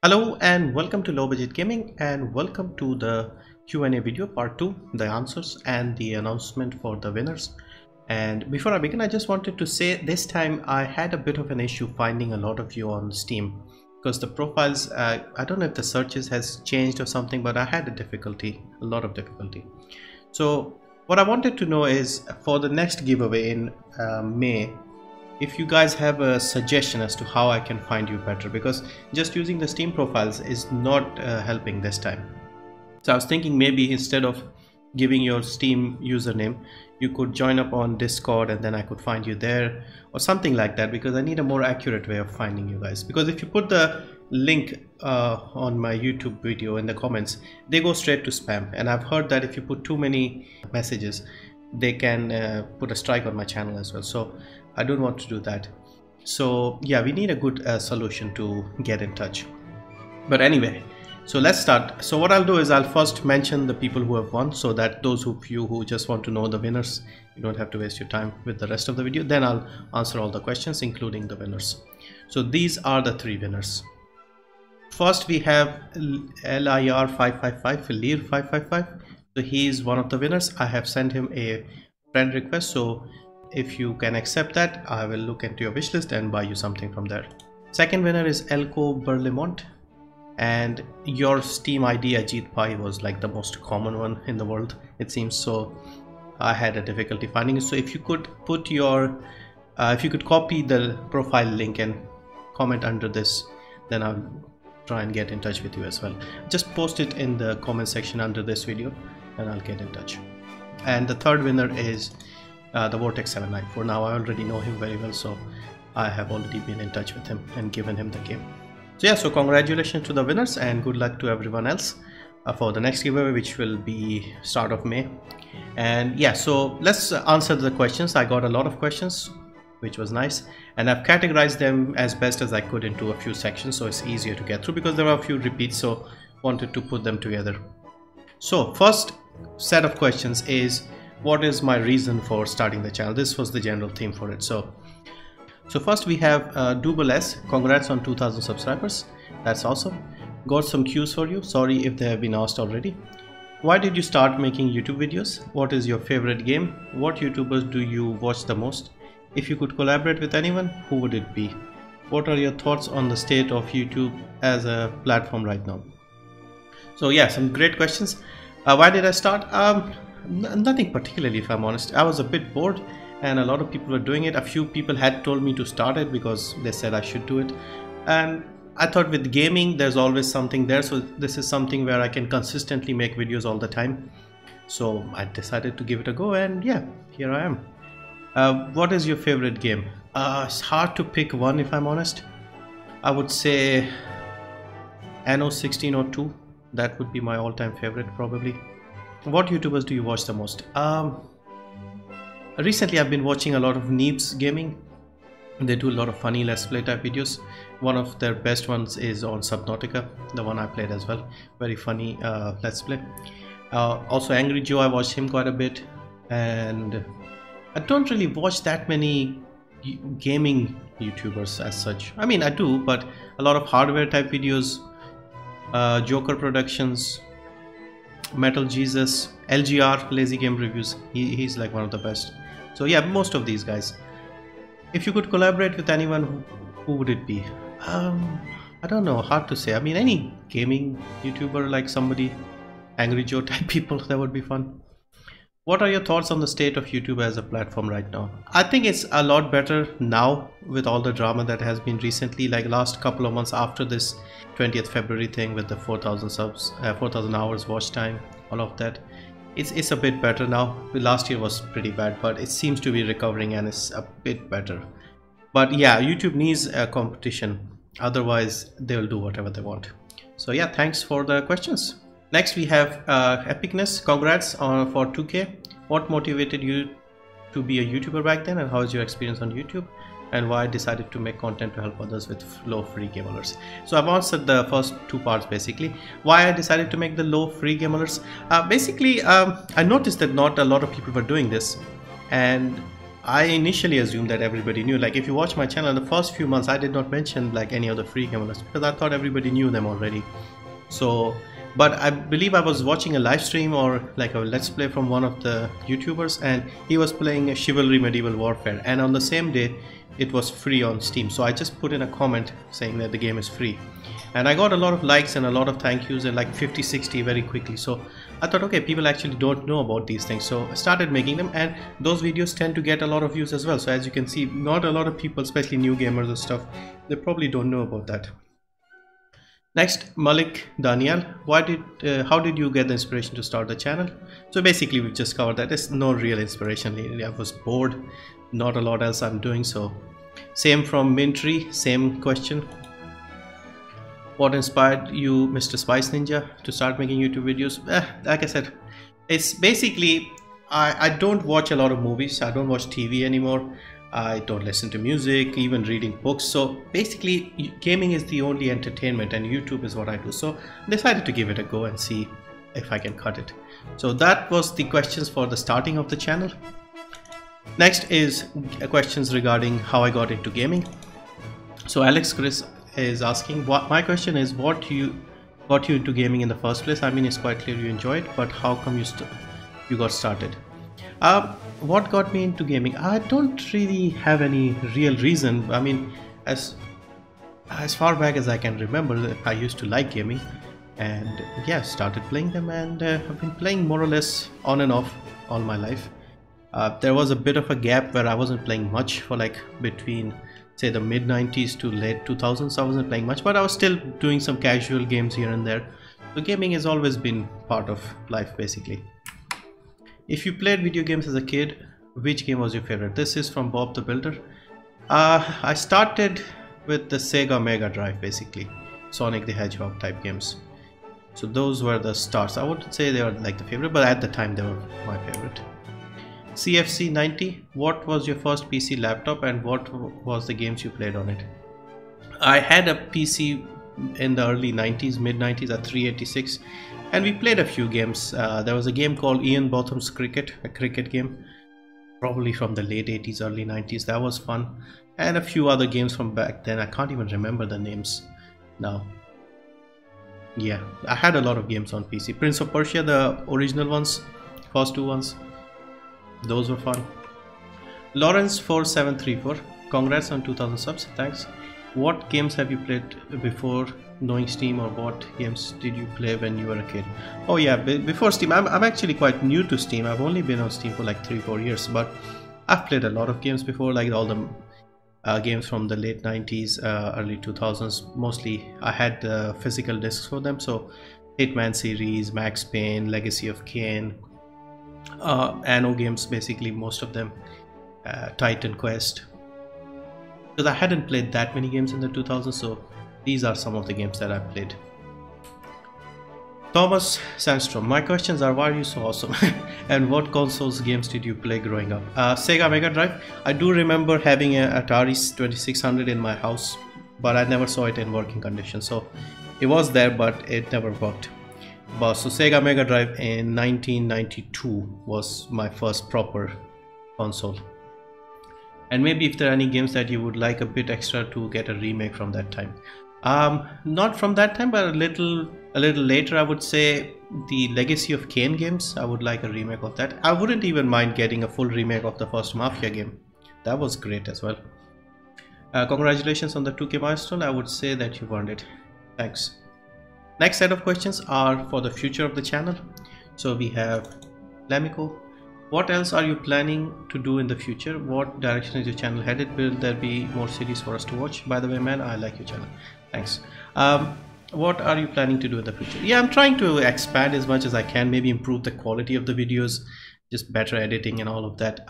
Hello and welcome to Low Budget Gaming, and welcome to the Q&A video part 2, the answers and the announcement for the winners. And before I begin, I just wanted to say this time I had a bit of an issue finding a lot of you on Steam because the profiles, I don't know if the searches has changed or something, but I had a lot of difficulty. So what I wanted to know is for the next giveaway in May, if you guys have a suggestion as to how I can find you better, because just using the Steam profiles is not helping this time. So I was thinking maybe instead of giving your Steam username, you could join up on Discord and then I could find you there or something like that, because I need a more accurate way of finding you guys. Because if you put the link on my YouTube video in the comments, they go straight to spam, and I've heard that if you put too many messages, they can put a strike on my channel as well. So I don't want to do that. So yeah, we need a good solution to get in touch. But anyway, so let's start. So what I'll do is I'll first mention the people who have won, so that those of you who just want to know the winners, you don't have to waste your time with the rest of the video. Then I'll answer all the questions including the winners. So these are the three winners. First we have LIR555, Lir555. So he is one of the winners. I have sent him a friend request, so if you can accept that, I will look into your wish list and buy you something from there. Second winner is Elko Berlemont, and your Steam ID Ajit Pai was like the most common one in the world, it seems. So I had a difficulty finding it. So if you could put your if you could copy the profile link and comment under this, then I'll try and get in touch with you as well. Just post it in the comment section under this video and I'll get in touch. And the third winner is the Vortex 794. Now I already know him very well, so I have already been in touch with him and given him the game. So yeah, so congratulations to the winners and good luck to everyone else for the next giveaway, which will be start of May. And yeah, so let's answer the questions. I got a lot of questions, which was nice, and I've categorized them as best as I could into a few sections, so it's easier to get through because there are a few repeats, so wanted to put them together. So first set of questions is, what is my reason for starting the channel? This was the general theme for it. So first we have Double S. Congrats on 2000 subscribers. That's awesome. Got some cues for you. Sorry if they have been asked already. Why did you start making YouTube videos? What is your favorite game? What YouTubers do you watch the most? If you could collaborate with anyone, who would it be? What are your thoughts on the state of YouTube as a platform right now? So yeah, some great questions. Why did I start? Nothing particularly, if I'm honest. I was a bit bored and a lot of people were doing it. A few people had told me to start it because they said I should do it, and I thought with gaming there's always something there, so this is something where I can consistently make videos all the time. So I decided to give it a go, and yeah, here I am. What is your favorite game? It's hard to pick one, if I'm honest. I would say Anno 1602. That would be my all-time favorite probably. What YouTubers do you watch the most? Recently I've been watching a lot of Thieves gaming. They do a lot of funny let's play type videos. One of their best ones is on Subnautica, the one I played as well. Very funny let's play. Also Angry Joe, I watched him quite a bit, and I don't really watch that many gaming YouTubers as such. I mean I do, but a lot of hardware type videos, Joker Productions, Metal Jesus, LGR, Lazy Game Reviews. He's like one of the best. So yeah, most of these guys. If you could collaborate with anyone, who would it be? I don't know, hard to say. I mean, any gaming YouTuber, like somebody, Angry Joe type people, that would be fun. What are your thoughts on the state of YouTube as a platform right now? I think it's a lot better now with all the drama that has been recently, like last couple of months after this 20th February thing with the 4,000 subs, 4,000 hours watch time, all of that. It's a bit better now. Last year was pretty bad, but it seems to be recovering and it's a bit better. But yeah, YouTube needs a competition, otherwise they'll do whatever they want. So yeah, thanks for the questions. Next we have Epicness. Congrats for 2K. What motivated you to be a YouTuber back then, and how is your experience on YouTube, and why I decided to make content to help others with low free game alerts? So I've answered the first two parts basically. Why I decided to make the low free game alerts? Basically I noticed that not a lot of people were doing this, and I initially assumed that everybody knew. Like if you watch my channel, the first few months I did not mention like any of the free gamers because I thought everybody knew them already. So, but I believe I was watching a live stream or like a let's play from one of the YouTubers, and he was playing Chivalry Medieval Warfare, and on the same day it was free on Steam. So I just put in a comment saying that the game is free, and I got a lot of likes and a lot of thank yous, and like 50-60 very quickly. So I thought, okay, people actually don't know about these things, so I started making them, and those videos tend to get a lot of views as well. So as you can see, not a lot of people, especially new gamers and stuff, they probably don't know about that. Next, Malik Daniel, how did you get the inspiration to start the channel? So basically we've just covered that. There's no real inspiration really. I was bored, not a lot else I'm doing. So same from Mintry, same question. What inspired you, Mr. Spice Ninja, to start making YouTube videos? Like I said, it's basically I don't watch a lot of movies. I don't watch TV anymore. I don't listen to music, even reading books. So basically gaming is the only entertainment and YouTube is what I do. So I decided to give it a go and see if I can cut it. So that was the questions for the starting of the channel. Next is questions regarding how I got into gaming. So Alex Chris is asking, my question is, what got you into gaming in the first place? I mean, it's quite clear you enjoy it, but how come you got started? What got me into gaming? I don't really have any real reason. I mean, as far back as I can remember, I used to like gaming, and yeah, started playing them, and I've been playing more or less on and off all my life. There was a bit of a gap where I wasn't playing much for like between say the mid 90s to late 2000s. I wasn't playing much, but I was still doing some casual games here and there. So gaming has always been part of life basically. If you played video games as a kid, which game was your favorite? This is from Bob the Builder. I started with the Sega Mega Drive basically, Sonic the Hedgehog type games. So those were the starts. I wouldn't say they were like the favorite, but at the time they were my favorite. CFC 90, what was your first PC laptop and what was the games you played on it? I had a PC in the early 90s, mid 90s, at 386, and we played a few games. There was a game called Ian Botham's Cricket, a cricket game, probably from the late 80s, early 90s. That was fun, and a few other games from back then. I can't even remember the names now. Yeah, I had a lot of games on PC. Prince of Persia, the original ones, first two ones, those were fun. Lawrence 4734, congrats on 2000 subs. Thanks. What games have you played before knowing Steam, or what games did you play when you were a kid? Oh yeah, before Steam, I'm actually quite new to Steam. I've only been on Steam for like 3-4 years, but I've played a lot of games before, like all the games from the late 90s, early 2000s. Mostly I had physical discs for them, so Hitman series, Max Payne, Legacy of Kain, Anno games, basically most of them, Titan Quest, because I hadn't played that many games in the 2000s, so these are some of the games that I've played. Thomas Sandstrom, my questions are, why are you so awesome? And what consoles games did you play growing up? Sega Mega Drive. I do remember having an Atari 2600 in my house, but I never saw it in working condition, so it was there but it never worked. But so Sega Mega Drive in 1992 was my first proper console. And maybe if there are any games that you would like a bit extra to get a remake from that time. Not from that time, but a little later, I would say the Legacy of Kain games. I would like a remake of that. I wouldn't even mind getting a full remake of the first Mafia game. That was great as well. Congratulations on the 2K milestone. I would say that you've earned it. Thanks. Next set of questions are for the future of the channel. So we have Lamiko. What else are you planning to do in the future? What direction is your channel headed? Will there be more series for us to watch? By the way, man, I like your channel. Thanks. What are you planning to do in the future? Yeah, I'm trying to expand as much as I can, maybe improve the quality of the videos, just better editing and all of that.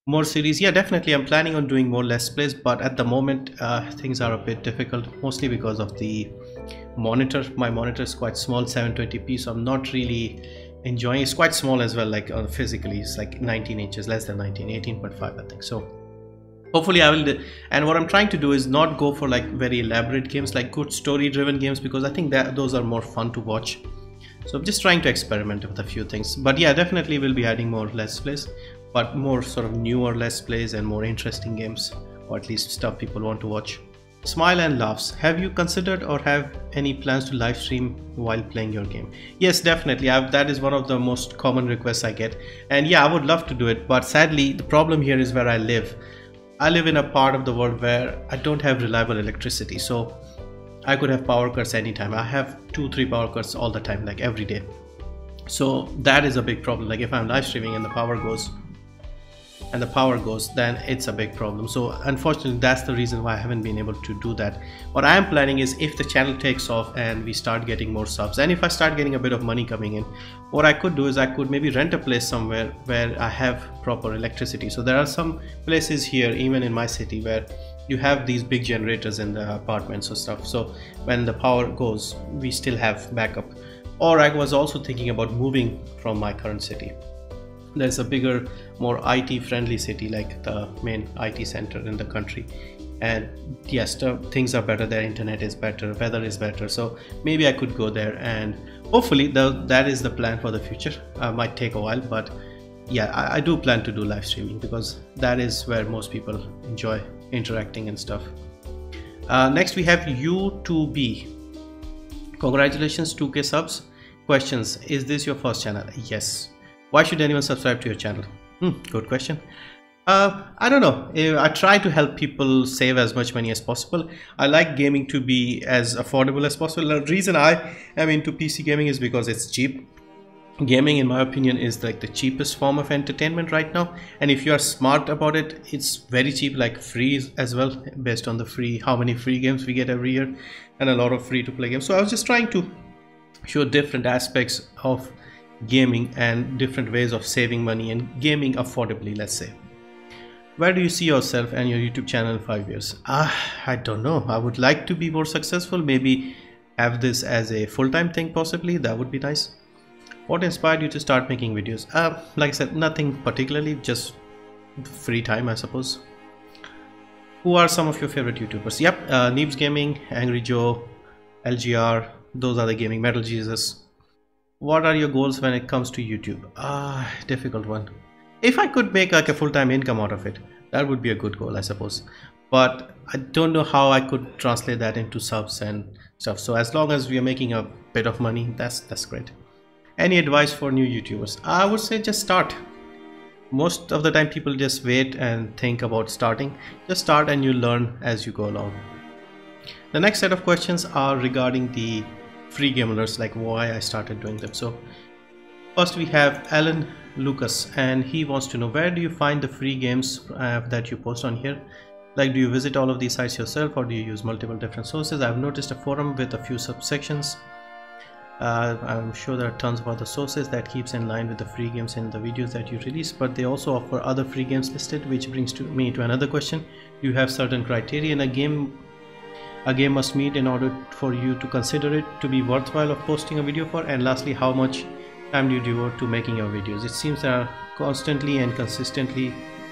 More series, yeah, definitely. I'm planning on doing more Let's Plays, but at the moment things are a bit difficult, mostly because of the monitor. My monitor is quite small, 720p, so I'm not really enjoying. It's quite small as well, like physically it's like 19 inches, less than 19, 18.5 I think. So hopefully I will and what I'm trying to do is not go for like very elaborate games, like good story driven games, because I think that those are more fun to watch. So I'm just trying to experiment with a few things, but yeah, definitely we'll be adding more Let's Plays. but more sort of newer let's plays and more interesting games, or at least stuff people want to watch. Smile and laughs. Have you considered or have any plans to live stream while playing your game? Yes, definitely. That is one of the most common requests I get, and yeah, I would love to do it, but sadly the problem here is where I live. I live in a part of the world where I don't have reliable electricity, so I could have power cuts anytime. I have 2-3 power cuts all the time, like every day. So that is a big problem. Like if I'm live streaming and the power goes, then it's a big problem. So unfortunately that's the reason why I haven't been able to do that. What I am planning is, if the channel takes off and we start getting more subs, and if I start getting a bit of money coming in, what I could do is I could maybe rent a place somewhere where I have proper electricity. So there are some places here, even in my city, where you have these big generators in the apartments or stuff, so when the power goes we still have backup. Or I was also thinking about moving from my current city. There's a bigger, more IT friendly city, like the main IT center in the country, and yes, things are better there, internet is better, weather is better, so maybe I could go there, and hopefully that is the plan for the future. Might take a while, but yeah, I do plan to do live streaming because that is where most people enjoy interacting and stuff. Next we have U2B. Congratulations, 2K subs. Questions: is this your first channel? Yes. Why should anyone subscribe to your channel? Good question. I don't know. I try to help people save as much money as possible. I like gaming to be as affordable as possible. The reason I am into PC gaming is because it's cheap. Gaming, in my opinion, is like the cheapest form of entertainment right now, and if you are smart about it, it's very cheap, like free as well, based on the how many free games we get every year, and a lot of free to play games. So I was just trying to show different aspects of gaming and different ways of saving money and gaming affordably, let's say. Where do you see yourself and your YouTube channel in 5 years? I don't know. I would like to be more successful, maybe have this as a full-time thing, possibly. That would be nice. What inspired you to start making videos? Like I said, nothing particularly, just free time, I suppose. Who are some of your favorite YouTubers? Yep, Thieves Gaming, Angry Joe, LGR, those are the gaming, Metal Jesus. What are your goals when it comes to YouTube? Difficult one. If I could make like a full-time income out of it, that would be a good goal, I suppose. But I don't know how I could translate that into subs and stuff. So as long as we are making a bit of money, that's great. Any advice for new YouTubers? I would say just start. Most of the time people just wait and think about starting. Just start and you learn as you go along. The next set of questions are regarding the free gamers, like why I started doing them. So first we have Alan Lucas, and he wants to know, where do you find the free games that you post on here? Like, do you visit all of these sites yourself, or do you use multiple different sources? I've noticed a forum with a few subsections. I'm sure there are tons of other sources that keeps in line with the free games in the videos that you release, but they also offer other free games listed, which brings me to another question. Do you have certain criteria in a game must meet in order for you to consider it to be worthwhile of posting a video for? And lastly, how much time do you devote to making your videos? It seems that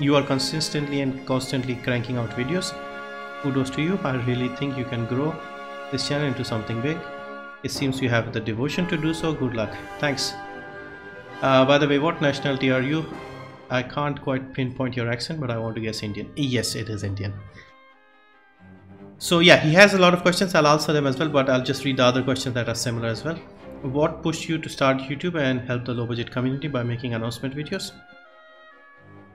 you are consistently and constantly cranking out videos. Kudos to you. I really think you can grow this channel into something big. It seems you have the devotion to do so. Good luck. Thanks. By the way, what nationality are you? I can't quite pinpoint your accent, but I want to guess Indian. Yes, it is Indian. So yeah, he has a lot of questions. I'll answer them as well, but I'll just read the other questions that are similar as well. What pushed you to start YouTube and help the low budget community by making announcement videos?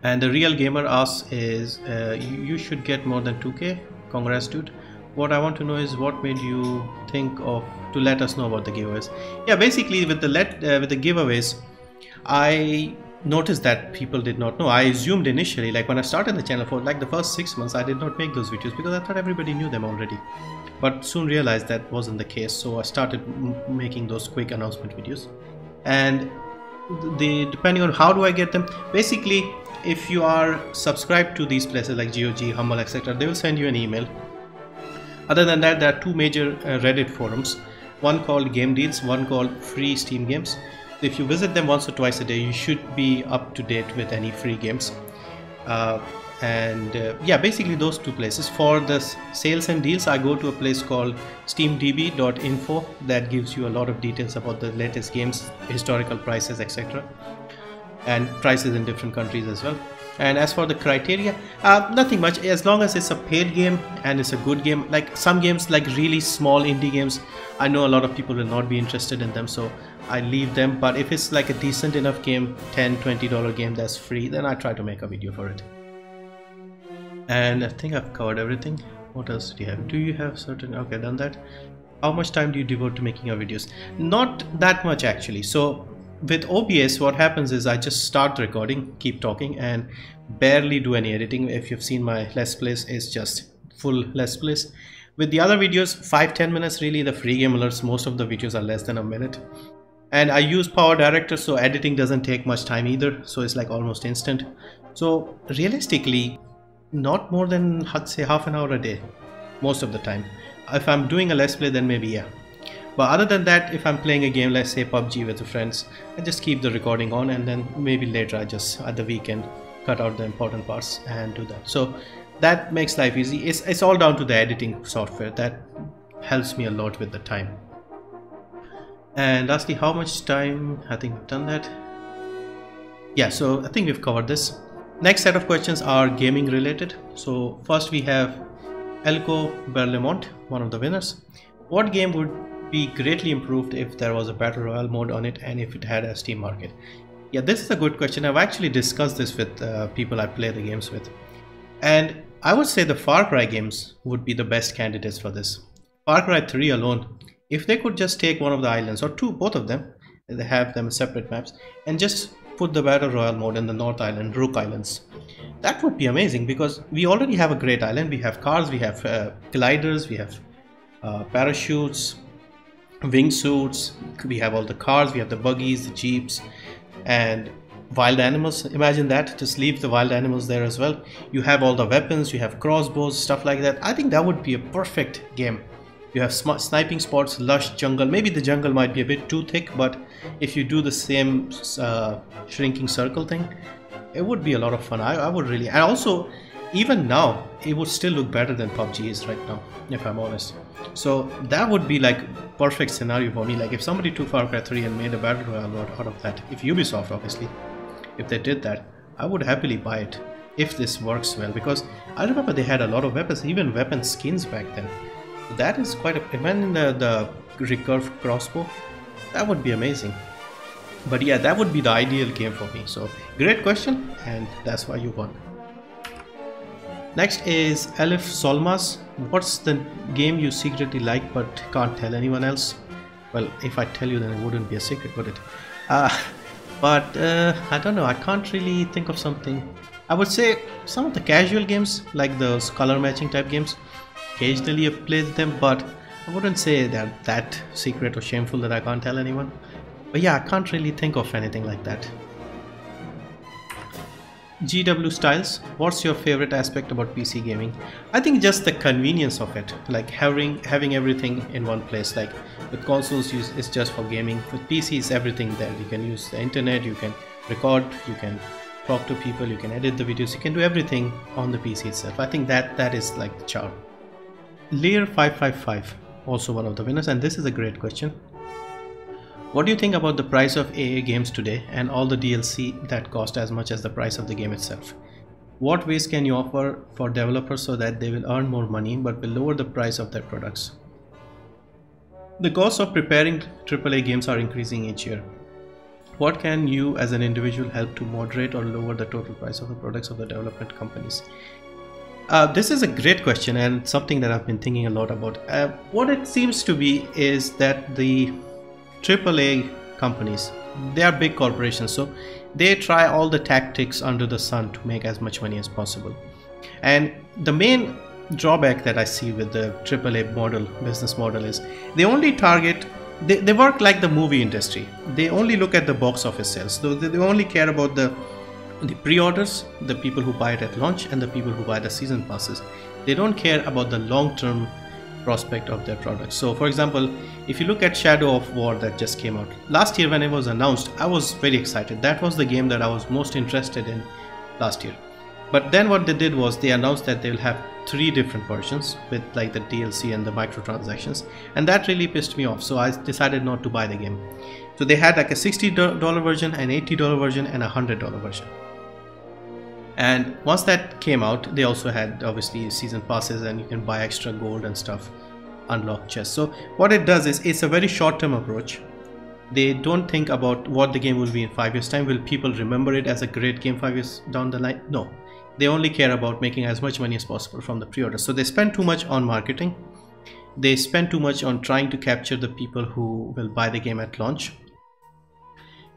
And the real gamer asks is, you should get more than 2K. Congrats, dude. What I want to know is, what made you think of to let us know about the giveaways? Yeah, basically with the giveaways, I noticed that people did not know. I assumed initially, like when I started the channel, for like the first 6 months, I did not make those videos because I thought everybody knew them already, but soon realized that wasn't the case. So I started making those quick announcement videos, and depending on how do I get them, basically if you are subscribed to these places like GOG, Humble, etc., they will send you an email. Other than that, there are two major Reddit forums, one called Game Deals, one called Free Steam Games. If you visit them once or twice a day, you should be up to date with any free games. Yeah, basically those two places. For the sales and deals, I go to a place called steamdb.info that gives you a lot of details about the latest games, historical prices, etc. and prices in different countries as well. And as for the criteria, nothing much, as long as it's a paid game and it's a good game. Like some games, like really small indie games, I know a lot of people will not be interested in them, so I leave them. But if it's like a decent enough game, $10-20 game that's free, then I try to make a video for it. And I think I've covered everything. What else do you have? Do you have certain, okay, done that. How much time do you devote to making your videos? Not that much actually. So with OBS, what happens is I just start recording, keep talking, and barely do any editing. If you've seen my Let's Plays, it's just full Let's Plays. With the other videos, 5-10 minutes really. The free game alerts, most of the videos are less than a minute. And I use Power Director, so editing doesn't take much time either. So it's like almost instant. So realistically, not more than, I'd say, half an hour a day, most of the time. If I'm doing a Let's Play, then maybe yeah. But other than that, if I'm playing a game, let's say PUBG with the friends, I just keep the recording on, and then maybe later I just at the weekend cut out the important parts and do that. So that makes life easy. It's all down to the editing software that helps me a lot with the time. And lastly, how much time? I think we've done that. Yeah, so I think we've covered this. Next set of questions are gaming related. So first we have Elko Berlemont, one of the winners. What game would be greatly improved if there was a battle royale mode on it and if it had a Steam market? Yeah, this is a good question. I've actually discussed this with people I play the games with, and I would say the Far Cry games would be the best candidates for this. Far Cry 3 alone, if they could just take one of the islands, or both of them, they have them separate maps, and just put the battle royale mode in the North Island, Rook Islands, that would be amazing, because we already have a great island. We have cars, we have gliders, we have parachutes, wingsuits, we have all the cars, we have the buggies, the jeeps, and wild animals. Imagine that, just leave the wild animals there as well. You have all the weapons, you have crossbows, stuff like that. I think that would be a perfect game. You have sniping spots, lush jungle. Maybe the jungle might be a bit too thick, but if you do the same shrinking circle thing, it would be a lot of fun. I would really, and also even now it would still look better than PUBG is right now, if I'm honest. So that would be like perfect scenario for me. Like if somebody took Far Cry 3 and made a battle royale out of that, if Ubisoft obviously, if they did that, I would happily buy it if this works well, because I remember they had a lot of weapons, even weapon skins back then. That is quite a, imagine the recurve crossbow, that would be amazing. But yeah, that would be the ideal game for me. So great question, and that's why you won. Next is Elif Solmas. What's the game you secretly like but can't tell anyone else? Well, if I tell you, then it wouldn't be a secret, would it? I don't know, I can't really think of something. I would say some of the casual games, like those color matching type games, occasionally I play them, but I wouldn't say they're that secret or shameful that I can't tell anyone. But yeah, I can't really think of anything like that. GW Styles, what's your favorite aspect about PC gaming? I think just the convenience of it, like having everything in one place. Like with consoles, it's just for gaming. With PCs, everything there. You can use the internet, you can record, you can talk to people, you can edit the videos, you can do everything on the PC itself. I think that is like the charm. Lear555, also one of the winners, and this is a great question. What do you think about the price of AA games today and all the DLC that cost as much as the price of the game itself? What ways can you offer for developers so that they will earn more money but will lower the price of their products? The costs of preparing AAA games are increasing each year. What can you as an individual help to moderate or lower the total price of the products of the development companies? This is a great question and something that I've been thinking a lot about. What it seems to be is that the AAA companies, they are big corporations, so they try all the tactics under the sun to make as much money as possible. And the main drawback that I see with the AAA business model is they only target, they work like the movie industry. They only look at the box office sales. So they only care about the pre-orders, the people who buy it at launch, and the people who buy the season passes. They don't care about the long-term prospect of their products. So for example, if you look at Shadow of War that just came out last year, when it was announced, I was very excited. That was the game that I was most interested in last year. But then what they did was they announced that they will have 3 different versions with like the DLC and the microtransactions, and that really pissed me off, so I decided not to buy the game. So they had like a $60 version, an $80 version, and a $100 version. And once that came out, they also had obviously season passes, and you can buy extra gold and stuff, unlock chests. So what it does is it's a very short-term approach. They don't think about what the game will be in 5 years time. Will people remember it as a great game 5 years down the line? No, they only care about making as much money as possible from the pre-order. So they spend too much on marketing, they spend too much on trying to capture the people who will buy the game at launch,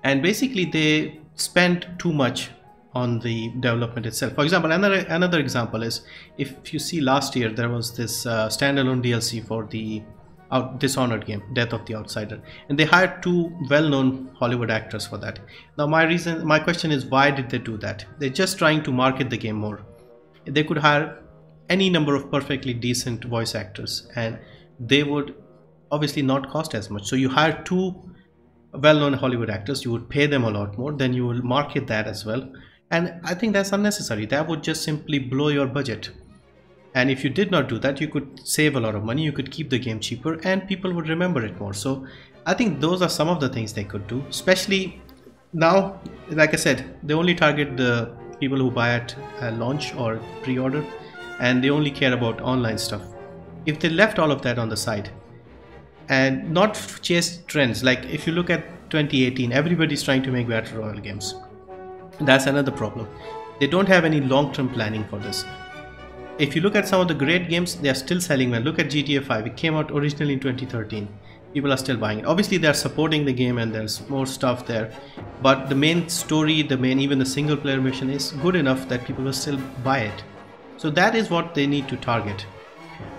and basically they spend too much on the development itself. For example, another example is, if you see last year there was this standalone DLC for the Dishonored game, Death of the Outsider, and they hired 2 well-known Hollywood actors for that. Now my question is, why did they do that? They're just trying to market the game more. They could hire any number of perfectly decent voice actors and they would obviously not cost as much. So you hire 2 well-known Hollywood actors, you would pay them a lot more, then you will market that as well, and I think that's unnecessary. That would just simply blow your budget. And if you did not do that, you could save a lot of money, you could keep the game cheaper, and people would remember it more. So I think those are some of the things they could do, especially now. Like I said, they only target the people who buy at launch or pre-order, and they only care about online stuff. If they left all of that on the side and not chase trends, like if you look at 2018, everybody's trying to make battle royale games. That's another problem. They don't have any long-term planning for this. If you look at some of the great games, they are still selling well. Look at GTA 5. It came out originally in 2013. People are still buying it. Obviously, they are supporting the game and there's more stuff there. But the main story, even the single player mission is good enough that people will still buy it. So that is what they need to target.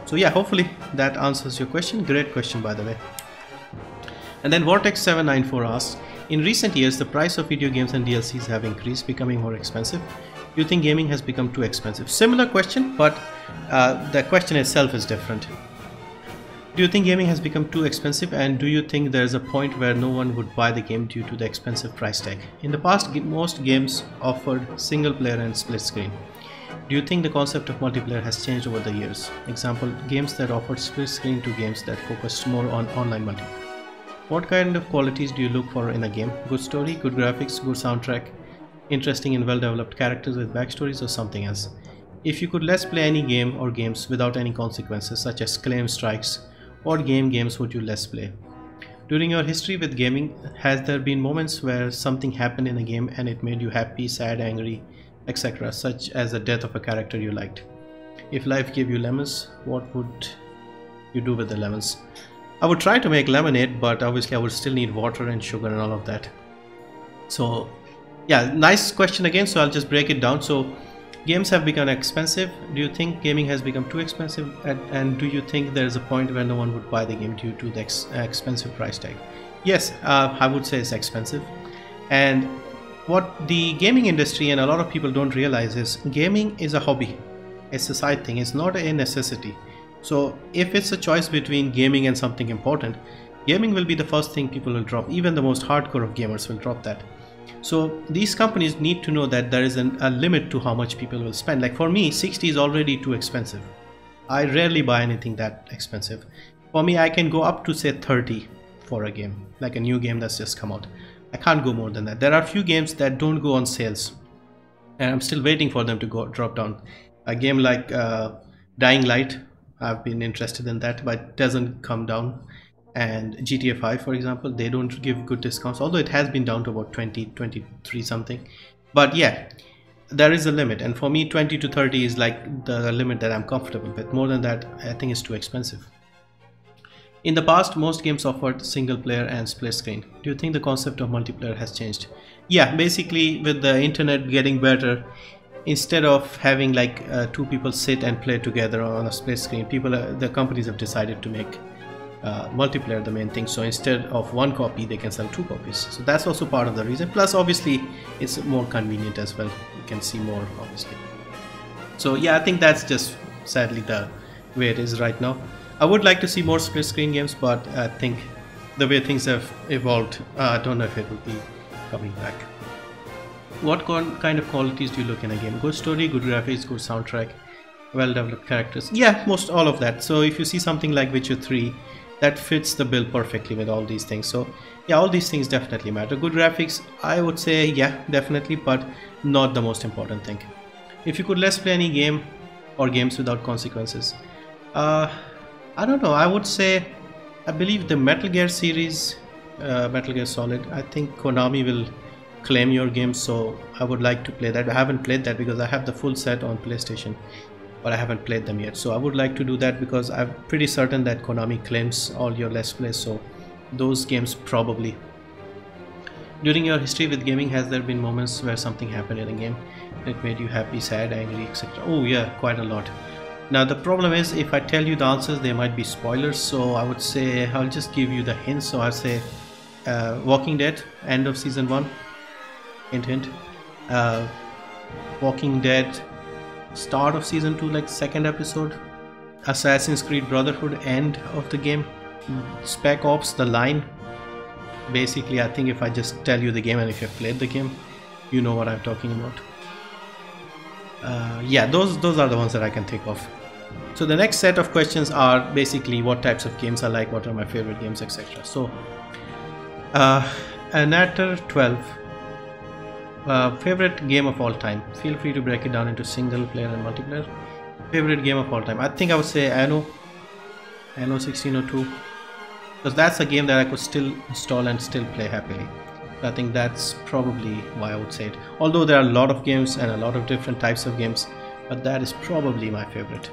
So yeah, hopefully that answers your question. Great question, by the way. And then Vortex794 asks, in recent years, the price of video games and DLCs have increased, becoming more expensive. Do you think gaming has become too expensive? Similar question, but the question itself is different. Do you think gaming has become too expensive, and do you think there is a point where no one would buy the game due to the expensive price tag? In the past, most games offered single player and split screen. Do you think the concept of multiplayer has changed over the years? Example, games that offered split screen to games that focused more on online multiplayer. What kind of qualities do you look for in a game? Good story, good graphics, good soundtrack, interesting and well-developed characters with backstories, or something else? If you could let's play any game or games without any consequences, such as claim strikes, what games would you let's play? During your history with gaming, has there been moments where something happened in a game and it made you happy, sad, angry, etc., such as the death of a character you liked? If life gave you lemons, what would you do with the lemons? I would try to make lemonade, but obviously I would still need water and sugar and all of that. So yeah, nice question again, so I'll just break it down. So games have become expensive. Do you think gaming has become too expensive, and do you think there's a point where no one would buy the game due to the expensive price tag? Yes, I would say it's expensive. And what the gaming industry and a lot of people don't realize is gaming is a hobby. It's a side thing, it's not a necessity. So if it's a choice between gaming and something important, gaming will be the first thing people will drop. Even the most hardcore of gamers will drop that. So these companies need to know that there is a limit to how much people will spend. Like for me, 60 is already too expensive. I rarely buy anything that expensive. For me, I can go up to say 30 for a game, like a new game that's just come out. I can't go more than that. There are a few games that don't go on sales, and I'm still waiting for them to drop down. A game like Dying Light, I've been interested in that, but it doesn't come down. And GTA 5, for example, they don't give good discounts, although it has been down to about 20, 23 something. But yeah, there is a limit, and for me 20 to 30 is like the limit that I'm comfortable with. More than that, I think it's too expensive. In the past, most games offered single player and split screen. Do you think the concept of multiplayer has changed? Yeah, basically with the internet getting better, instead of having like 2 people sit and play together on a split screen, the companies have decided to make multiplayer the main thing. So instead of 1 copy, they can sell 2 copies. So that's also part of the reason. Plus obviously it's more convenient as well. You can see more obviously. So yeah, I think that's just sadly the way it is right now. I would like to see more split screen games, but I think the way things have evolved, I don't know if it will be coming back. what kind of qualities do you look in a game? Good story, good graphics, good soundtrack, well developed characters. Yeah, most all of that. So if you see something like Witcher 3, that fits the bill perfectly with all these things. So yeah, all these things definitely matter. Good graphics, I would say, yeah, definitely, but not the most important thing. If you could let's play any game or games without consequences, I don't know, I would say, I believe the Metal Gear series, Metal Gear Solid, I think Konami will claim your game, so I would like to play that. I haven't played that because I have the full set on PlayStation, but I haven't played them yet. So I would like to do that because I'm pretty certain that Konami claims all your let's plays, so those games probably. During your history with gaming, has there been moments where something happened in a game that made you happy, sad, angry, etc.? Oh yeah, quite a lot. Now the problem is, if I tell you the answers, they might be spoilers, so I would say I'll just give you the hints. So I'll say Walking Dead, end of season 1, hint hint. Walking Dead, start of season 2, like second episode. Assassin's Creed Brotherhood, end of the game. Spec Ops, the line. Basically, I think if I just tell you the game and if you've played the game, you know what I'm talking about. Yeah, those are the ones that I can think of. So the next set of questions are basically what types of games I like, what are my favorite games, etc. So Anator 12, favorite game of all time. Feel free to break it down into single player and multiplayer. Favorite game of all time, I think I would say Anno 1602, because that's a game that I could still install and still play happily. I think that's probably why I would say it. Although there are a lot of games and a lot of different types of games, but that is probably my favorite.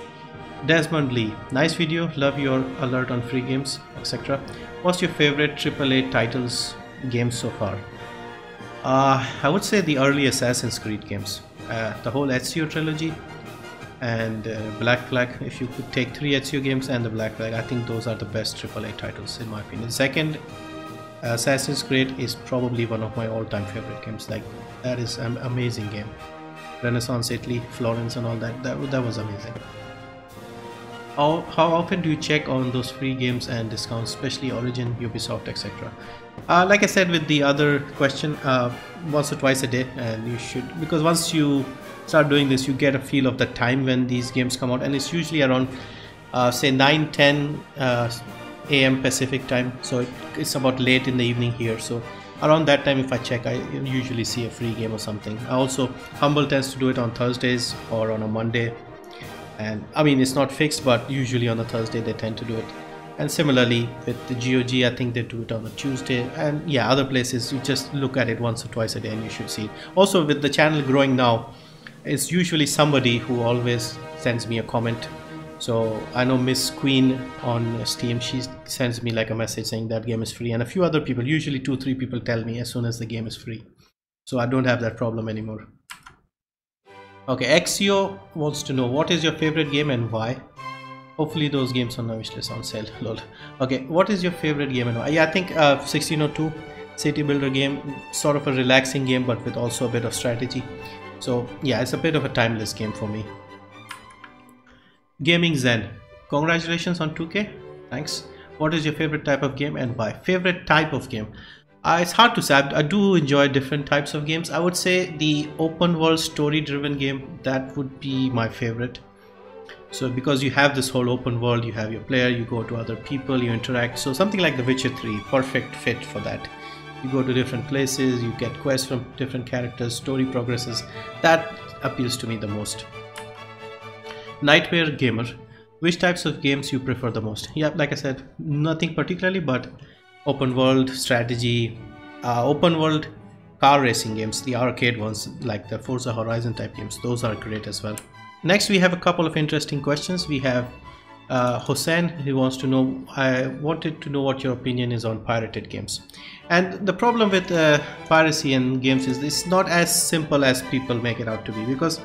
Desmond Lee, nice video, love your alert on free games, etc. What's your favorite AAA titles games so far? I would say the early Assassin's Creed games, the whole Ezio trilogy and Black Flag. If you could take 3 Ezio games and the Black Flag, I think those are the best AAA titles in my opinion. Second, Assassin's Creed is probably one of my all-time favorite games. Like, that is an amazing game. Renaissance Italy, Florence and all that, that was amazing. How often do you check on those free games and discounts, especially Origin, Ubisoft, etc.? Like I said with the other question, once or twice a day, and you should, because once you start doing this, you get a feel of the time when these games come out, and it's usually around say 9-10 AM Pacific time, so it's about late in the evening here. So around that time, if I check, I usually see a free game or something. Also, Humble tends to do it on Thursdays or on a Monday, and I mean, it's not fixed, but usually on a Thursday they tend to do it. And similarly with the GOG, I think they do it on a Tuesday, and yeah, other places you just look at it once or twice a day and you should see it. Also, with the channel growing now, it's usually somebody who always sends me a comment. So I know Miss Queen on Steam, she sends me like a message saying that game is free, and a few other people, usually 2-3 people, tell me as soon as the game is free. So I don't have that problem anymore. Okay, Exio wants to know, what is your favorite game and why? Hopefully those games on my wishlist on sale. Lol. Okay, what is your favorite game and why? Yeah, I think 1602, city builder game, sort of a relaxing game, but with also a bit of strategy. So yeah, it's a bit of a timeless game for me. Gaming Zen, congratulations on 2K. Thanks. What is your favorite type of game and why? Favorite type of game? It's hard to say. I do enjoy different types of games. I would say the open world story driven game, that would be my favorite. So because you have this whole open world, you have your player, you go to other people, you interact. So something like The Witcher 3, perfect fit for that. You go to different places, you get quests from different characters, story progresses. That appeals to me the most. Nightmare Gamer, which types of games you prefer the most? Yeah, like I said, nothing particularly, but open world strategy, open world car racing games, the arcade ones like the Forza Horizon type games, those are great as well. Next we have a couple of interesting questions. We have Hossein, who wants to know, I wanted to know what your opinion is on pirated games. And the problem with piracy in games is it's not as simple as people make it out to be, because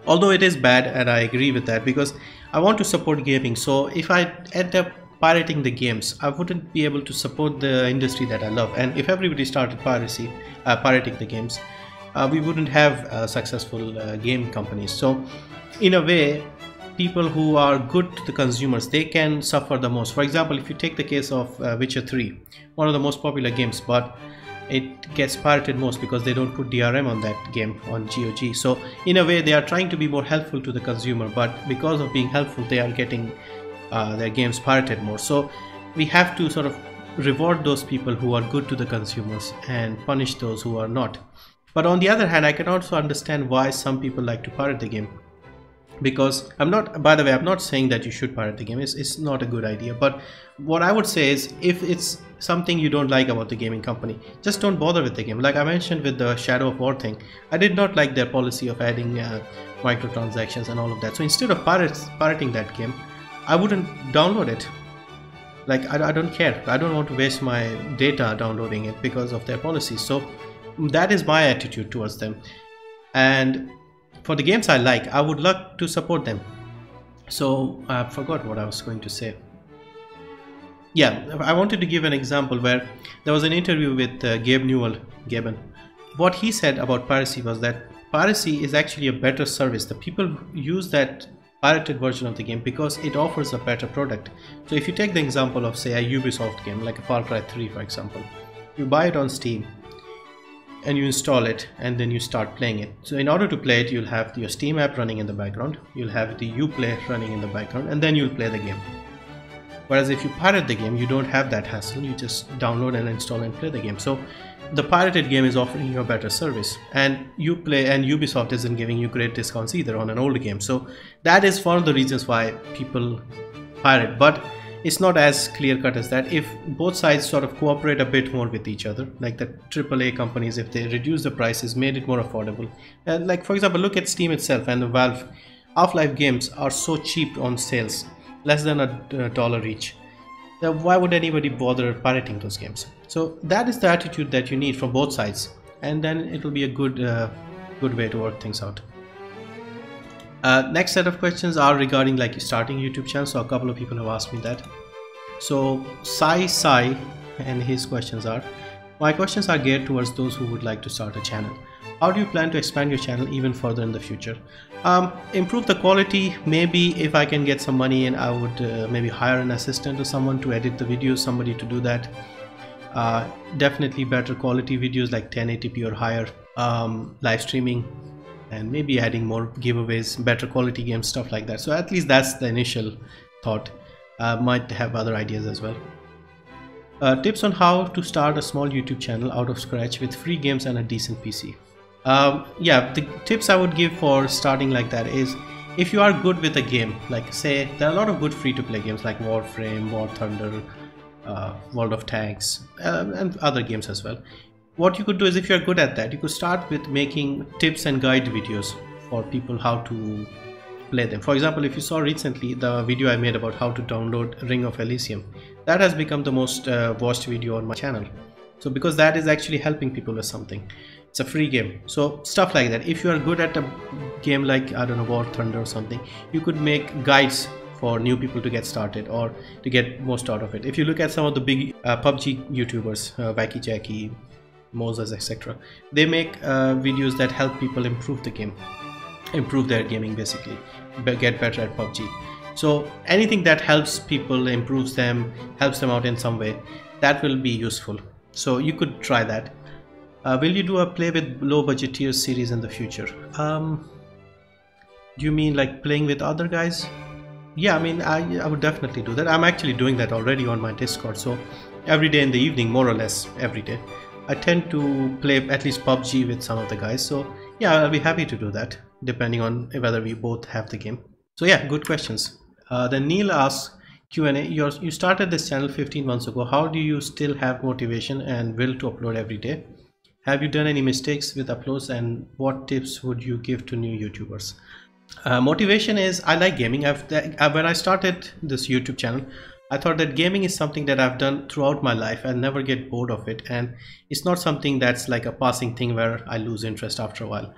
although it is bad, and I agree with that, because I want to support gaming, so if I end up pirating the games, I wouldn't be able to support the industry that I love. And if everybody started pirating the games, we wouldn't have successful game companies. So in a way, people who are good to the consumers, they can suffer the most. For example, if you take the case of Witcher 3, one of the most popular games, but it gets pirated most because they don't put DRM on that game on GOG. So in a way they are trying to be more helpful to the consumer, but because of being helpful they are getting their games pirated more. So we have to sort of reward those people who are good to the consumers and punish those who are not. But on the other hand, I can also understand why some people like to pirate the game, because I'm not saying that you should pirate the game. It's not a good idea, but what I would say is, if it's something you don't like about the gaming company, just don't bother with the game. Like I mentioned with the Shadow of War thing, I did not like their policy of adding microtransactions and all of that. So instead of pirating that game, I wouldn't download it. Like I don't care, I don't want to waste my data downloading it because of their policies. So that is my attitude towards them. And for the games I like, I would love to support them. So I forgot what I was going to say. Yeah, I wanted to give an example where there was an interview with Gaben. What he said about piracy was that piracy is actually a better service. The people use that pirated version of the game because it offers a better product. So if you take the example of, say, a Ubisoft game like a Far Cry 3 for example, you buy it on Steam and you install it and then you start playing it. So in order to play it, you'll have your Steam app running in the background, you'll have the Uplay running in the background, and then you'll play the game. Whereas if you pirate the game, you don't have that hassle, you just download and install and play the game. So the pirated game is offering you a better service, and Uplay and Ubisoft isn't giving you great discounts either on an old game. So that is one of the reasons why people pirate, but it's not as clear cut as that. If both sides sort of cooperate a bit more with each other, like the AAA companies, if they reduce the prices, made it more affordable. Like for example, look at Steam itself and the Valve. Half-Life games are so cheap on sales, less than $1 each. Why would anybody bother pirating those games? So that is the attitude that you need from both sides, and then it will be a good way to work things out. Next set of questions are regarding like starting YouTube channel. So a couple of people have asked me that. So Sai and his questions are: my questions are geared towards those who would like to start a channel. How do you plan to expand your channel even further in the future? Improve the quality. Maybe if I can get some money in, I would maybe hire an assistant or someone to edit the videos, somebody to do that. Definitely better quality videos like 1080p or higher, live streaming, and maybe adding more giveaways, better quality games, stuff like that. So at least that's the initial thought. Might have other ideas as well. Tips on how to start a small YouTube channel out of scratch with free games and a decent PC. Yeah, the tips I would give for starting like that is, if you are good with a game, like say there are a lot of good free-to-play games like Warframe, War Thunder, World of Tanks, and other games as well. What you could do is, if you're good at that, you could start with making tips and guide videos for people how to play them. For example, if you saw recently the video I made about how to download Ring of Elysium, that has become the most watched video on my channel. So because that is actually helping people with something. It's a free game. So stuff like that. If you are good at a game like, I don't know, War Thunder or something, you could make guides for new people to get started or to get most out of it. If you look at some of the big PUBG YouTubers, Wacky Jackie, Moses, etc., they make videos that help people improve the game, improve their gaming, basically get better at PUBG. So anything that helps people, improves them, helps them out in some way, that will be useful. So you could try that. Will you do a play with low budget tier series in the future? Do you mean like playing with other guys? Yeah, I mean, I would definitely do that. I'm actually doing that already on my Discord. So every day in the evening, more or less every day, I tend to play at least PUBG with some of the guys. So yeah, I'll be happy to do that depending on whether we both have the game. So yeah, good questions. Then Neil asks, Q&A, you started this channel 15 months ago. How do you still have motivation and will to upload every day? Have you done any mistakes with uploads, and what tips would you give to new YouTubers? Motivation is, I like gaming. When I started this YouTube channel, I thought that gaming is something that I've done throughout my life and never get bored of it, and it's not something that's like a passing thing where I lose interest after a while.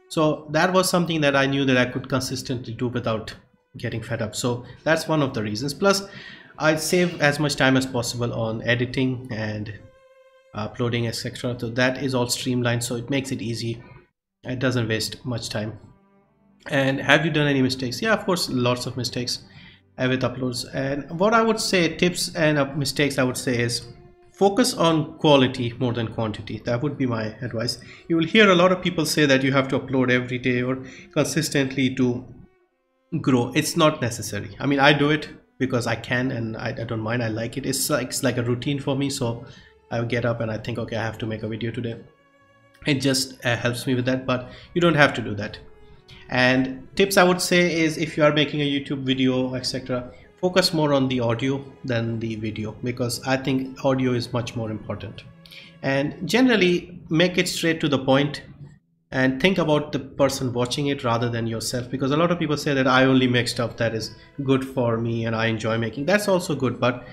So that was something that I knew that I could consistently do without getting fed up. So that's one of the reasons. Plus I save as much time as possible on editing and uploading, etc. So that is all streamlined, so it makes it easy. It doesn't waste much time. And have you done any mistakes? Yeah, of course, lots of mistakes with uploads. And what I would say, tips and mistakes I would say is, Focus on quality more than quantity. That would be my advice. You will hear a lot of people say that you have to upload every day or consistently to grow. It's not necessary. I mean, I do it because I can, and I don't mind. I like it. It's like a routine for me. So I get up and I think, okay, I have to make a video today. It just helps me with that, but you don't have to do that. And tips I would say is, if you are making a YouTube video, etc., focus more on the audio than the video, because I think audio is much more important. And generally make it straight to the point and think about the person watching it rather than yourself, because a lot of people say that I only make stuff that is good for me and I enjoy making. That's also good, but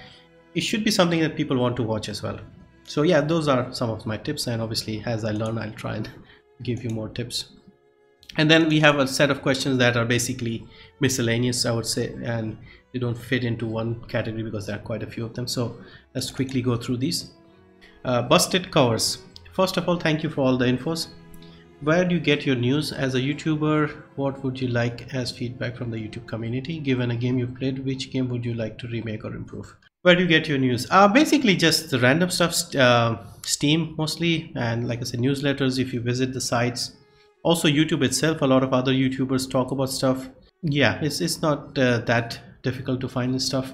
it should be something that people want to watch as well. So yeah, those are some of my tips, and obviously as I learn I'll try and give you more tips. And then we have a set of questions that are basically miscellaneous, I would say, and they don't fit into one category because there are quite a few of them. So let's quickly go through these. Busted covers. First of all, thank you for all the infos. Where do you get your news? As a YouTuber, what would you like as feedback from the YouTube community? Given a game you played, which game would you like to remake or improve? Where do you get your news? Basically just the random stuff, Steam mostly, and like I said, newsletters if you visit the sites. Also YouTube itself, a lot of other YouTubers talk about stuff. Yeah, it's not that difficult to find this stuff.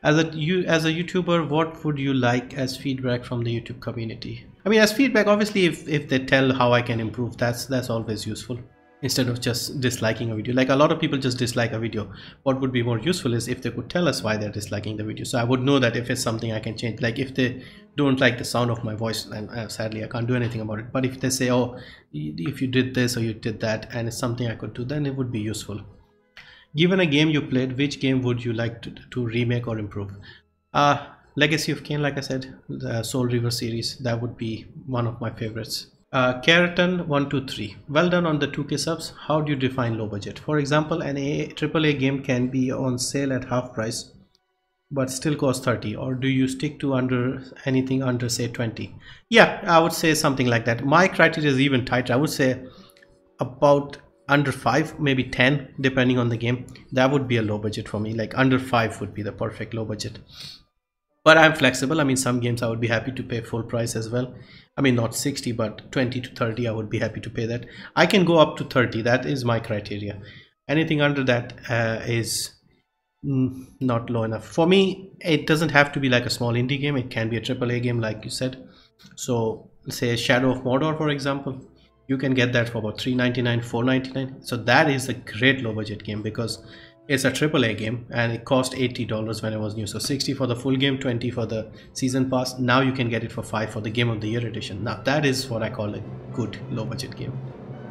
As a YouTuber, what would you like as feedback from the YouTube community? I mean, as feedback, obviously, if they tell how I can improve, that's always useful, instead of just disliking a video. Like a lot of people just dislike a video. What would be more useful is if they could tell us why they're disliking the video, so I would know that if it's something I can change. Like if they don't like the sound of my voice, and sadly I can't do anything about it, but if they say, oh, if you did this or you did that and it's something I could do, then it would be useful. Given a game you played, which game would you like to remake or improve? Legacy of Kain, like I said, the Soul River series, that would be one of my favorites. Keraton123, well done on the 2K subs. How do you define low budget? For example, an AAA game can be on sale at half price but still cost 30, or do you stick to anything under say 20? Yeah, I would say something like that. My criteria is even tighter. I would say about under 5, maybe 10, depending on the game. That would be a low budget for me. Like under 5 would be the perfect low budget. But I'm flexible. I mean, some games I would be happy to pay full price as well. I mean, not 60, but 20 to 30, I would be happy to pay that. I can go up to 30. That is my criteria. Anything under that is not low enough. For me, it doesn't have to be like a small indie game. It can be a AAA game, like you said. So, say Shadow of Mordor, for example. You can get that for about $3.99, $4.99. So that is a great low budget game, because it's a AAA game and it cost $80 when it was new. So 60 for the full game, 20 for the season pass. Now you can get it for 5 for the Game of the Year edition. Now that is what I call a good low budget game.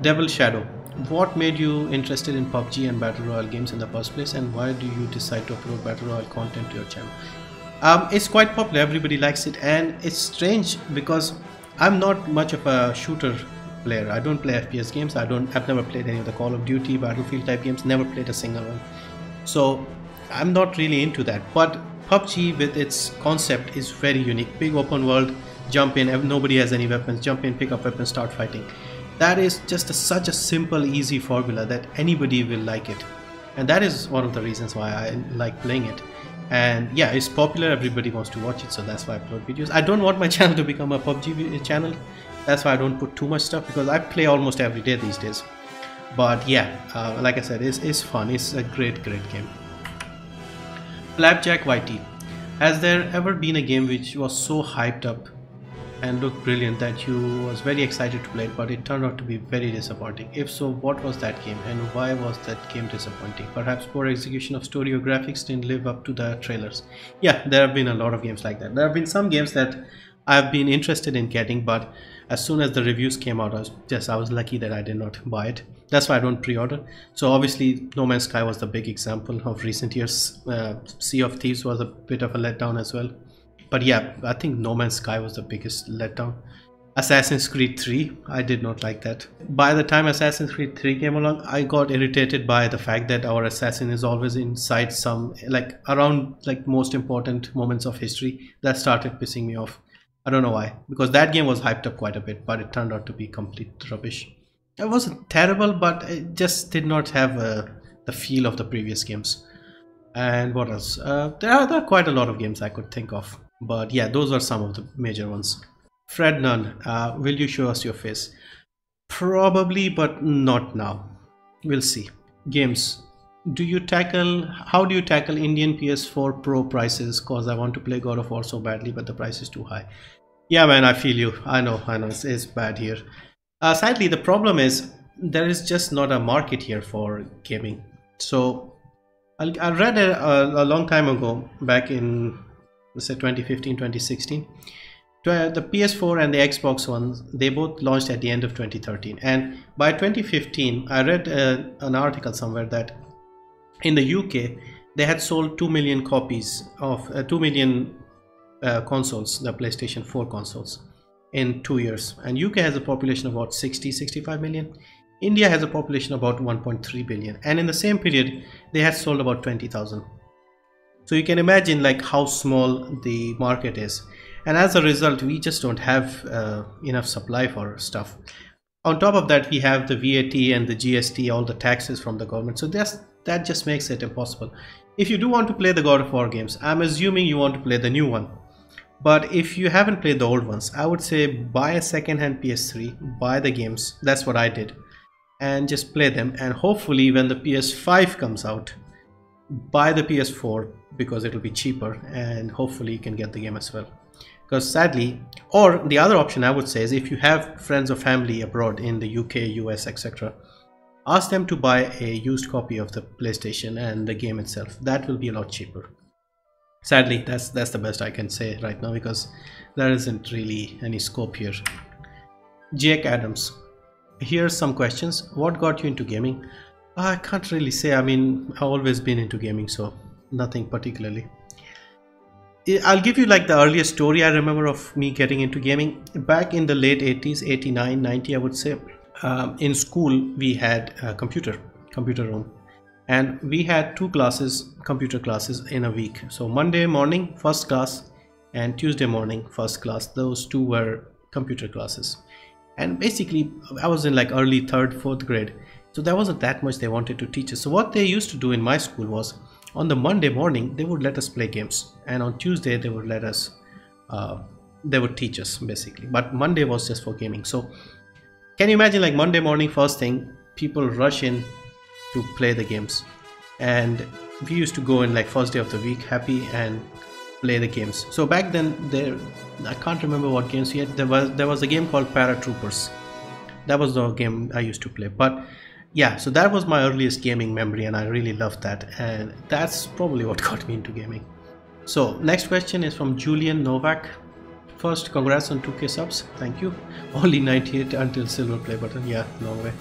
Devil Shadow. What made you interested in PUBG and Battle Royale games in the first place, and why do you decide to upload Battle Royale content to your channel? It's quite popular, everybody likes it, and it's strange because I'm not much of a shooter player. I don't play FPS games. I've never played any of the Call of Duty, Battlefield type games, never played a single one. So I'm not really into that. But PUBG with its concept is very unique. Big open world, jump in, nobody has any weapons, jump in, pick up weapons, start fighting. That is just such a simple, easy formula that anybody will like it. And that is one of the reasons why I like playing it. And yeah, it's popular, everybody wants to watch it, so that's why I upload videos. I don't want my channel to become a PUBG channel. That's why I don't put too much stuff, because I play almost every day these days. But yeah, like I said, it's fun. It's a great game. Flapjack YT. Has there ever been a game which was so hyped up and looked brilliant that you was very excited to play it, but it turned out to be very disappointing? If so, what was that game, and why was that game disappointing? Perhaps poor execution of story or graphics didn't live up to the trailers. Yeah, there have been a lot of games like that. There have been some games that I've been interested in getting, but as soon as the reviews came out, I was lucky that I did not buy it. That's why I don't pre-order. So obviously No Man's Sky was the big example of recent years. Sea of Thieves was a bit of a letdown as well. But yeah, I think No Man's Sky was the biggest letdown. Assassin's Creed 3, I did not like that. By the time Assassin's Creed 3 came along, I got irritated by the fact that our assassin is always inside some, like around like most important moments of history. That started pissing me off. I don't know why, because that game was hyped up quite a bit, but it turned out to be complete rubbish. It wasn't terrible, but it just did not have the feel of the previous games. And what else? There are quite a lot of games I could think of. But yeah, those are some of the major ones. Fred Nunn, will you show us your face? Probably, but not now. We'll see. Games. How do you tackle Indian PS4 Pro prices? Cause I want to play God of War so badly, but the price is too high. Yeah, man, I feel you. I know, it's bad here. Sadly, the problem is there is just not a market here for gaming. So I read a long time ago, back in, let's say, 2015, 2016. The PS4 and the Xbox ones, they both launched at the end of 2013. And by 2015, I read an article somewhere that in the UK, they had sold 2 million copies of 2 million consoles, the PlayStation 4 consoles, in 2 years. And UK has a population of about 65 million. India has a population of about 1.3 billion. And in the same period, they had sold about 20,000. So you can imagine like how small the market is. And as a result, we just don't have enough supply for stuff. On top of that, we have the VAT and the GST, all the taxes from the government. So that just makes it impossible. If you do want to play the God of War games, I'm assuming you want to play the new one. But if you haven't played the old ones, I would say buy a second-hand PS3, buy the games. That's what I did. And just play them. And hopefully when the PS5 comes out, buy the PS4 because it'll be cheaper. And hopefully you can get the game as well. Because sadly, or the other option I would say is if you have friends or family abroad in the UK, US, etc., ask them to buy a used copy of the PlayStation and the game itself. That will be a lot cheaper. Sadly, that's the best I can say right now because there isn't really any scope here. Jake Adams, here's some questions. What got you into gaming? I can't really say. I mean, I've always been into gaming, so nothing particularly. I'll give you like the earliest story I remember of me getting into gaming. Back in the late 80s, 89, 90 I would say. In school we had a computer room, and we had 2 computer classes in a week. So Monday morning first class and Tuesday morning first class. Those 2 were computer classes. And basically I was in like early 3rd, 4th grade. So there wasn't that much they wanted to teach us. So what they used to do in my school was on the Monday morning, they would let us play games. And on Tuesday, they would let us, they would teach us basically. But Monday was just for gaming. So can you imagine like Monday morning, first thing, people rush in to play the games. And we used to go in like first day of the week, happy, and play the games. So back then, I can't remember what games we had. There was a game called Paratroopers. That was the game I used to play. But yeah, so that was my earliest gaming memory and I really loved that, and that's probably what got me into gaming. So next question is from Julian Novak. First, congrats on 2K subs. Thank you. Only 98 until silver play button. Yeah, long way.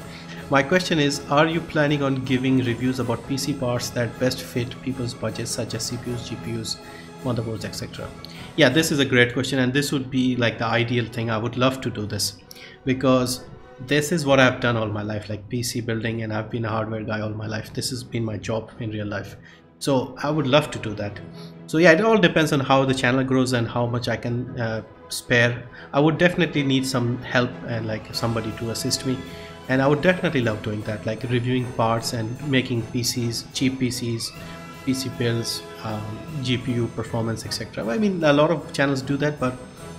My question is, are you planning on giving reviews about PC parts that best fit people's budgets such as CPUs, GPUs, motherboards, etc.? Yeah, this is a great question, and this would be like the ideal thing. I would love to do this because this is what I've done all my life, like PC building, and I've been a hardware guy all my life. This has been my job in real life. So I would love to do that. So yeah, it all depends on how the channel grows and how much I can spare. I would definitely need some help and like somebody to assist me. And I would definitely love doing that, like reviewing parts and making PCs, cheap PCs, PC builds, GPU performance, etc. I mean, a lot of channels do that, but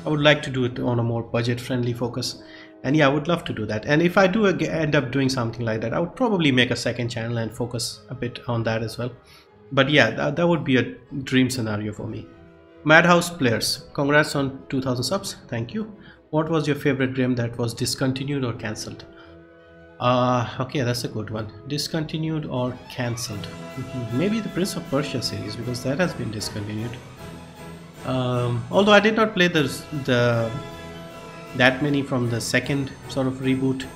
I would like to do it on a more budget-friendly focus. And yeah, I would love to do that. And if I do end up doing something like that, I would probably make a second channel and focus a bit on that as well. But yeah, that would be a dream scenario for me. Madhouse Players, congrats on 2000 subs. Thank you. What was your favorite game that was discontinued or cancelled? Okay, that's a good one. Discontinued or cancelled? Maybe the Prince of Persia series, because that has been discontinued. Although I did not play that many from the second sort of reboot.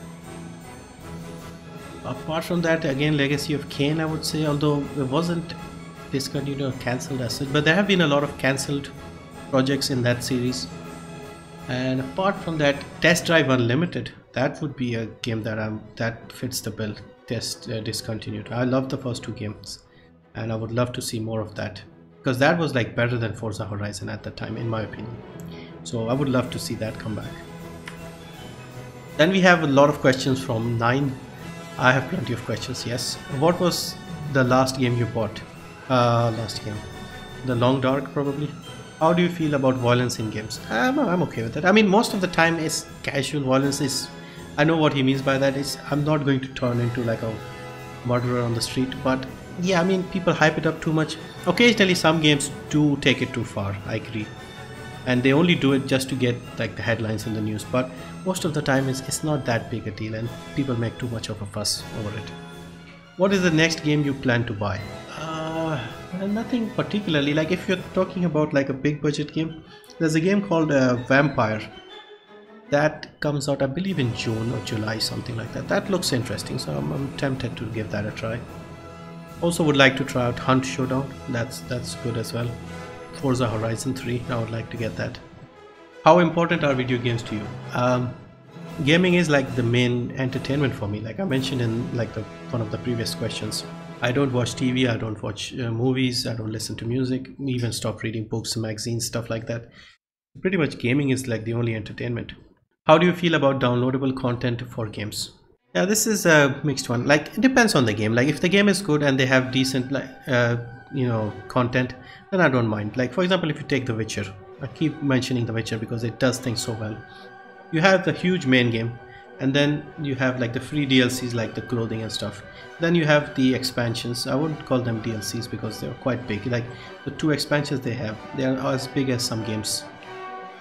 Apart from that, again, Legacy of Kain, I would say, although it wasn't discontinued or cancelled as such, but there have been a lot of cancelled projects in that series. And apart from that, Test Drive Unlimited, that would be a game that fits the bill. Discontinued. I love the first 2 games, and I would love to see more of that, because that was like better than Forza Horizon at the time, in my opinion. So I would love to see that come back. Then we have a lot of questions from 9. I have plenty of questions. Yes. What was the last game you bought? Last game, The Long Dark, probably. How do you feel about violence in games? I'm okay with it. I mean, most of the time it's casual violence. Is I know what he means by that. Is I'm not going to turn into like a murderer on the street, but yeah, I mean, people hype it up too much. Occasionally, some games do take it too far. I agree, and they only do it just to get like the headlines in the news. But most of the time, it's not that big a deal, and people make too much of a fuss over it. What is the next game you plan to buy? Nothing particularly. Like if you're talking about like a big budget game, there's a game called Vampire that comes out, I believe, in June or July, something like that. That looks interesting, so I'm tempted to give that a try. Also, would like to try out Hunt Showdown. That's good as well. Forza Horizon 3. I would like to get that. How important are video games to you? Gaming is like the main entertainment for me. Like I mentioned in like one of the previous questions. I don't watch TV, I don't watch movies, I don't listen to music, even stop reading books, magazines, stuff like that. Pretty much gaming is like the only entertainment. How do you feel about downloadable content for games? Yeah, this is a mixed one. Like it depends on the game. Like if the game is good and they have decent content, then I don't mind. Like for example, if you take The Witcher, I keep mentioning The Witcher because it does things so well. You have the huge main game, and then you have like the free DLCs like the clothing and stuff. Then you have the expansions. I wouldn't call them DLCs because they're quite big. Like the 2 expansions they have, they are as big as some games,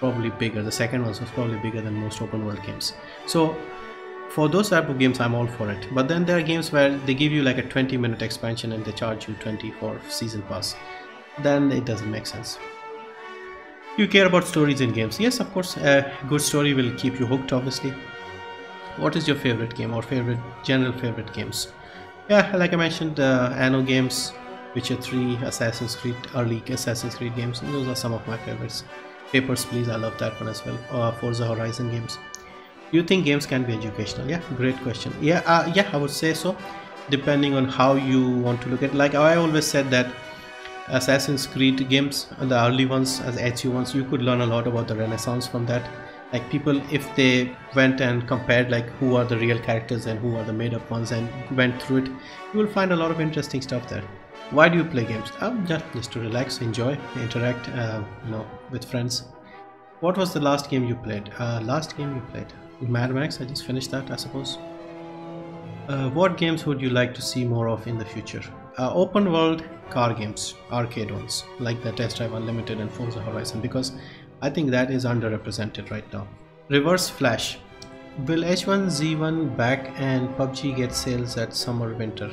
probably bigger. The second one was probably bigger than most open world games. So for those type of games I'm all for it. But then there are games where they give you like a 20-minute expansion and they charge you 20 for season pass. Then it doesn't make sense. You care about stories in games? Yes, of course. A good story will keep you hooked, obviously. What is your favorite game or general favorite games? Yeah, like I mentioned, Anno games, Witcher 3, Assassin's Creed, early Assassin's Creed games. Those are some of my favorites. Papers, Please, I love that one as well. Forza Horizon games. Do you think games can be educational? Yeah, great question. Yeah, I would say so, depending on how you want to look at it. Like I always said that Assassin's Creed games, the early ones, as HU ones, you could learn a lot about the Renaissance from that. Like people, if they went and compared like who are the real characters and who are the made up ones and went through it, you will find a lot of interesting stuff there. Why do you play games? Just to relax, enjoy, interact, with friends. What was the last game you played? Last game you played? Mad Max. I just finished that, I suppose. What games would you like to see more of in the future? Open world car games, arcade ones, like the Test Drive Unlimited and Forza Horizon, because I think that is underrepresented right now. Reverse Flash. Will H1Z1 back and PUBG get sales at summer winter?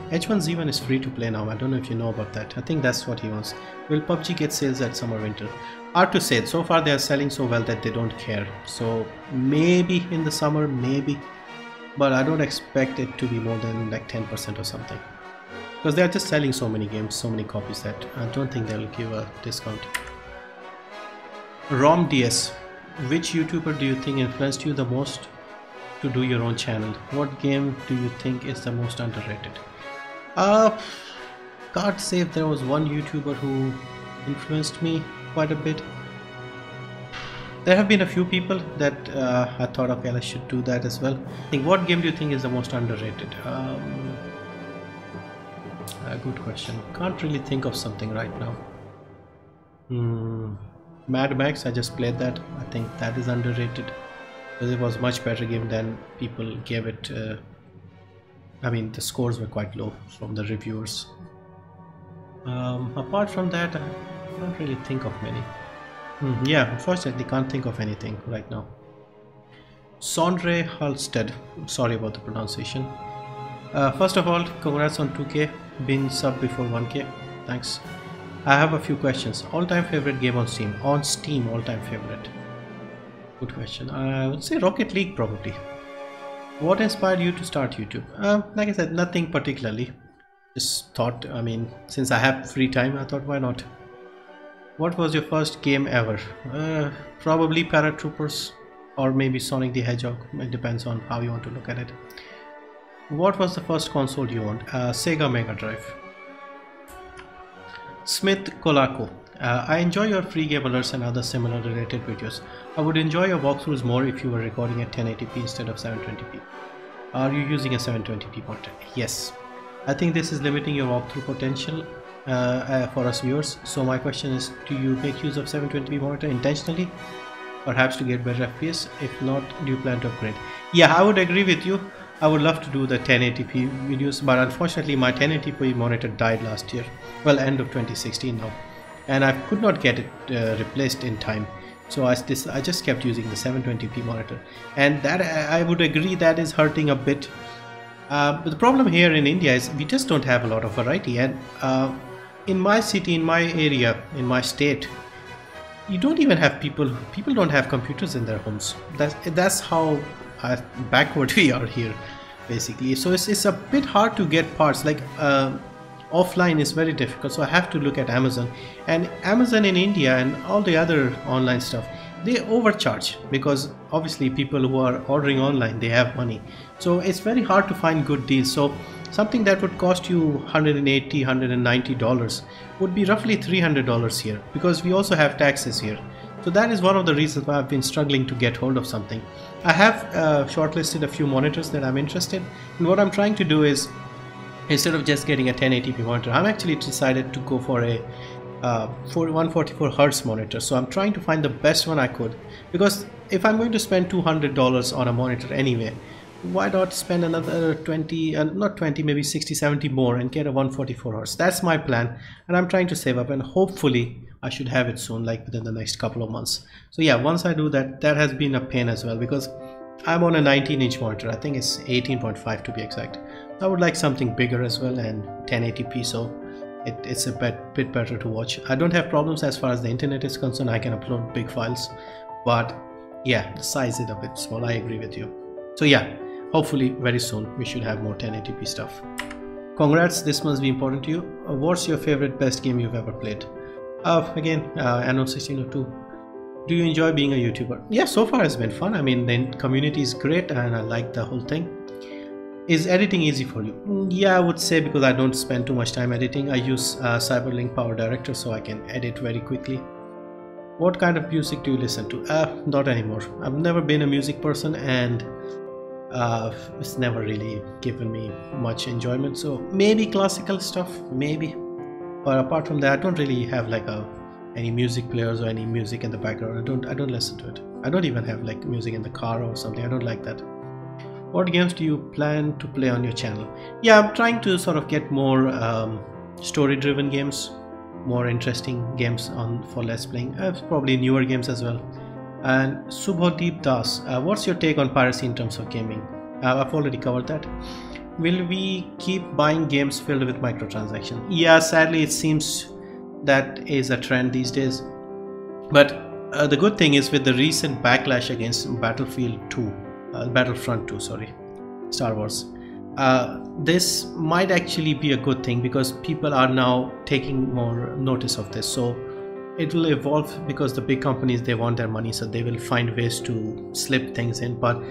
H1Z1 is free to play now. I don't know if you know about that. I think that's what he wants. Will PUBG get sales at summer winter? Hard to say. So far they are selling so well that they don't care. So maybe in the summer, maybe. But I don't expect it to be more than like 10% or something. Because they are just selling so many games, so many copies that I don't think they'll give a discount. RomDS. Which YouTuber do you think influenced you the most to do your own channel? What game do you think is the most underrated? God save, there was one YouTuber who influenced me quite a bit. There have been a few people that I thought, okay, I should do that as well. I think, what game do you think is the most underrated? Good question. Can't really think of something right now. Mad Max, I just played that. I think that is underrated because it was a much better game than people gave it. I mean, the scores were quite low from the reviewers. Apart from that, I don't really think of many. Yeah, unfortunately can't think of anything right now. Sondre Halstead, sorry about the pronunciation. First of all, congrats on 2k, being sub before 1k, thanks. I have a few questions. All-time favorite game on Steam? On Steam, all-time favorite. Good question. I would say Rocket League probably. What inspired you to start YouTube? Like I said, nothing particularly. Just thought, I mean, since I have free time, I thought, why not? What was your first game ever? Probably Paratroopers or maybe Sonic the Hedgehog. It depends on how you want to look at it. What was the first console you owned? Sega Mega Drive. Smith Kolako. I enjoy your free game alerts and other similar related videos. I would enjoy your walkthroughs more if you were recording at 1080p instead of 720p. Are you using a 720p monitor? Yes. I think this is limiting your walkthrough potential. for us viewers. So my question is, do you make use of 720p monitor intentionally, perhaps to get better FPS? If not, do you plan to upgrade? Yeah, I would agree with you. I would love to do the 1080p videos, but unfortunately my 1080p monitor died last year, well, end of 2016 now, and I could not get it replaced in time. So I just kept using the 720p monitor, and that I would agree that is hurting a bit. But the problem here in India is we just don't have a lot of variety, and in my city, in my area, in my state, you don't even have people don't have computers in their homes. That's how backward we are here, basically. So it's a bit hard to get parts, like offline is very difficult. So I have to look at Amazon, and Amazon in India and all the other online stuff, they overcharge, because obviously people who are ordering online, they have money, so it's very hard to find good deals. So something that would cost you $180, $190 would be roughly $300 here, because we also have taxes here. So that is one of the reasons why I've been struggling to get hold of something. I have shortlisted a few monitors that I'm interested in, and what I'm trying to do is, instead of just getting a 1080p monitor, I'm actually decided to go for a 144 Hz monitor. So I'm trying to find the best one I could, because if I'm going to spend $200 on a monitor anyway, why not spend another 20, not 20, maybe 60, 70 more and get a 144 Hz? That's my plan, and I'm trying to save up, and hopefully I should have it soon, like within the next couple of months. So yeah, once I do that, that has been a pain as well, because I'm on a 19-inch monitor. I think it's 18.5 to be exact. So I would like something bigger as well, and 1080p, so it's a bit better to watch. I don't have problems as far as the internet is concerned. I can upload big files, but yeah, the size is a bit small. I agree with you. So yeah, hopefully very soon we should have more 1080p stuff. Congrats, this must be important to you. What's your favorite best game you've ever played? Again, Anno 1602. Do you enjoy being a YouTuber? Yeah, so far it's been fun. I mean, the community is great and I like the whole thing. Is editing easy for you? Yeah, I would say, because I don't spend too much time editing. I use Cyberlink Power Director, so I can edit very quickly. What kind of music do you listen to? Not anymore. I've never been a music person, and it's never really given me much enjoyment. So maybe classical stuff, maybe. But apart from that, I don't really have like any music players or any music in the background. I don't listen to it. I don't even have like music in the car or something. I don't like that. What games do you plan to play on your channel? Yeah, I'm trying to sort of get more story-driven games, more interesting games for Let's Playing. Probably newer games as well. And Subhadeep Das, what's your take on piracy in terms of gaming? I've already covered that. Will we keep buying games filled with microtransactions? Yeah, sadly it seems that is a trend these days. But the good thing is, with the recent backlash against Battlefront 2, sorry, Star Wars, this might actually be a good thing, because people are now taking more notice of this. So it will evolve, because the big companies, they want their money, so they will find ways to slip things in. But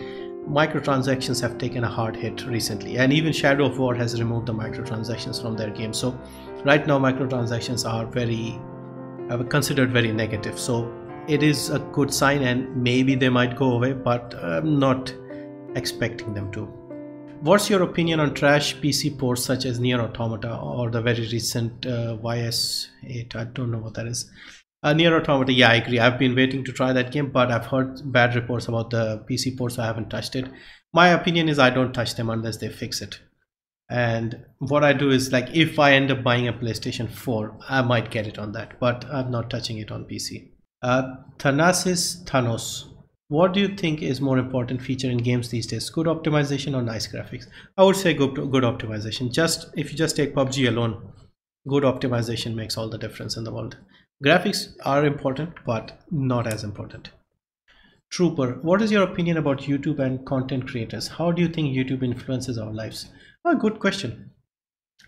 microtransactions have taken a hard hit recently, and even Shadow of War has removed the microtransactions from their game. So right now microtransactions are considered very negative. So it is a good sign, and maybe they might go away, but I'm not expecting them to. What's your opinion on trash PC ports such as Nier Automata or the very recent YS8? I don't know what that is. Nier Automata, yeah, I agree. I've been waiting to try that game, but I've heard bad reports about the PC ports, so I haven't touched it. My opinion is I don't touch them unless they fix it. And what I do is, like, if I end up buying a PlayStation 4, I might get it on that, but I'm not touching it on PC. Thanasis Thanos, what do you think is more important feature in games these days? Good optimization or nice graphics? I would say good optimization. If you just take PUBG alone, good optimization makes all the difference in the world. Graphics are important, but not as important. Trooper, what is your opinion about YouTube and content creators? How do you think YouTube influences our lives? Good question.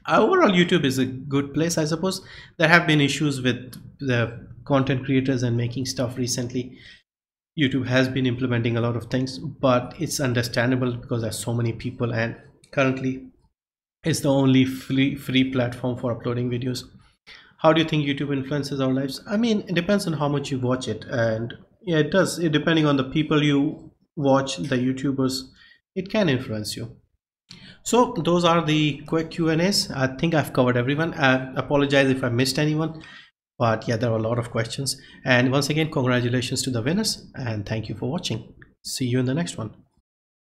Overall, YouTube is a good place, I suppose. There have been issues with the content creators and making stuff recently. YouTube has been implementing a lot of things, but it's understandable because there's so many people, and currently it's the only free platform for uploading videos. How do you think YouTube influences our lives? I mean, it depends on how much you watch it, and yeah, it does. Depending on the people you watch, the YouTubers, it can influence you. So those are the quick Q&As. I think I've covered everyone. I apologize if I missed anyone, but yeah, there were a lot of questions. And once again, congratulations to the winners and thank you for watching. See you in the next one.